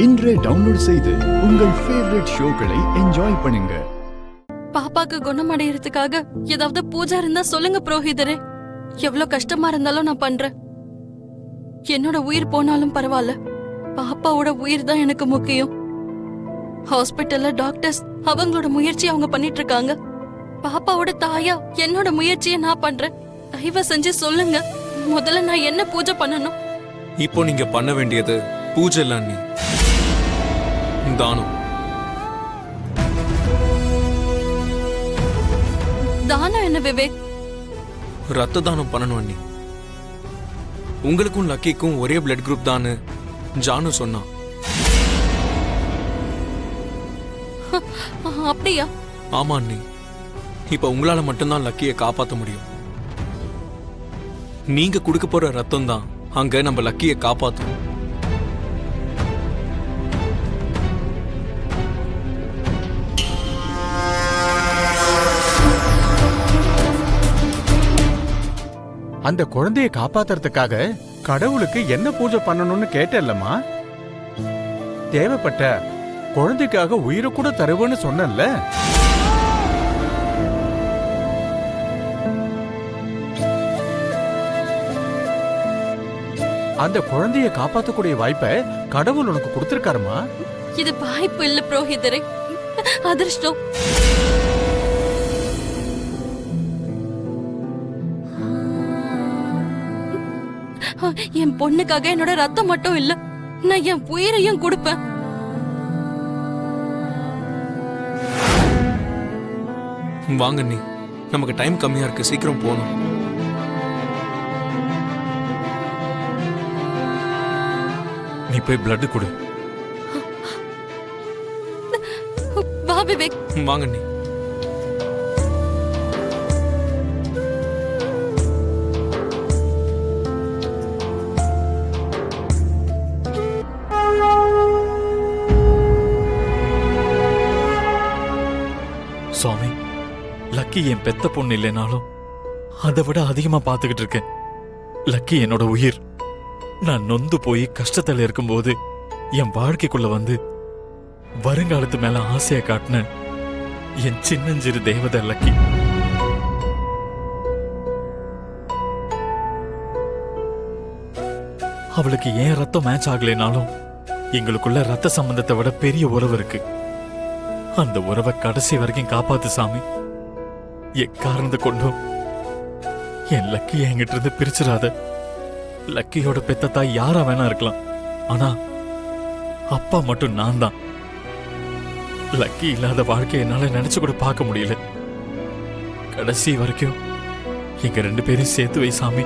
இன்றே டவுன்லோட் செய்து உங்கள் ஃபேவரட் ஷோக்களை என்ஜாய் பண்ணுங்க. பாப்பாக்கு குணமடையறதுக்காக ஏதாவது பூஜை இருந்தா சொல்லுங்க புரோஹிதரே. எவ்வளவு கஷ்டமா இருந்தாலும் நான் பண்றேன். என்னோட உயிர் போனாலும் பரவாயில்ல, பாப்பாவோட உயிர் தான் எனக்கு முக்கியம். ஹாஸ்பிட்டல்ல டாக்டர்ஸ் அவங்களோட முயற்சி அவங்க பண்ணிட்டு இருக்காங்க. பாப்பாவோட தாயா என்னோட முயற்சியை நான் பண்றேன். தயவு செஞ்சு சொல்லுங்க, முதல்ல நான் என்ன பூஜை பண்ணணும்? இப்போ நீங்க பண்ண வேண்டியது பூஜை இல்ல அண்ணி, தானம். தானம் என்ன விவேக்? ரத்த தானம் பண்ணணும் அண்ணி. உங்களுக்கும் லக்கிக்கும் ஒரே பிளட் குரூப் தானு ஜானு சொன்னான். அப்படியா? ஆமா அண்ணி, இப்ப உங்களால மட்டும்தான் லக்கியை காப்பாத்த முடியும். நீங்க கொடுக்க போற ரத்தம் தான் அங்க நம்ம லக்கியை காப்பாத்தும். அந்த குழந்தையை காப்பாத்துறதுக்காக கடவுளுக்கு என்ன பூஜை பண்ணணும்னு கேட்டல்லம்மா. தேவைப்பட்ட குழந்தைக்காக உயிரை கூட தருவேன்னு சொன்னல. அந்த குழந்தையை காப்பாத்தக்கூடிய வாய்ப்பை கடவுள் உனக்கு கொடுத்திருக்காருமா. இது வாய்ப்பு இல்ல புரோஹிதரே, அதிர்ஷ்டம். என் பொண்ணுக்காக என்னோட ரத்தம் மட்டும் இல்ல, நான் என் உயிரையும் கொடுப்பேன். வாங்க நீ, நமக்கு டைம் கம்மியா இருக்கு, சீக்கிரம் போகணும். நீ போய் பிளட் கொடு. வா விவேக். வாங்க நீ. சுவாமி, லக்கி என் பெத்த பொண்ணு இல்லைனாலும் அதை விட அதிகமா பாத்துக்கிட்டு இருக்கேன். லக்கி என்னோட உயிர். நான் நொந்து போய் கஷ்டத்துல இருக்கும்போது என் வாழ்க்கைக்குள்ள வந்து வருங்காலத்து மேல ஆசைய காட்டின என் சின்னஞ்சிறு தேவதை லக்கி. அவளுக்கு ஏன் ரத்தம் மேட்ச் ஆகலைனாலும் எங்களுக்குள்ள ரத்த சம்பந்தத்தை விட பெரிய உறவு இருக்கு. அந்த உறவை கடைசி வரைக்கும் காப்பாத்து சாமி. எக்காரணத்தை கொண்டும் என் லக்கி என்கிட்ட இருந்து பிரிச்சிடாத. லக்கியோட பெத்த தாய் யாரா வேணா இருக்கலாம், ஆனா அப்பா மட்டும் நான் தான். லக்கி இல்லாத வாழ்க்கையை என்னால நினைச்சு கூட பார்க்க முடியல. கடைசி வரைக்கும் எங்க 2 பேரையும் சேர்த்து வை சாமி.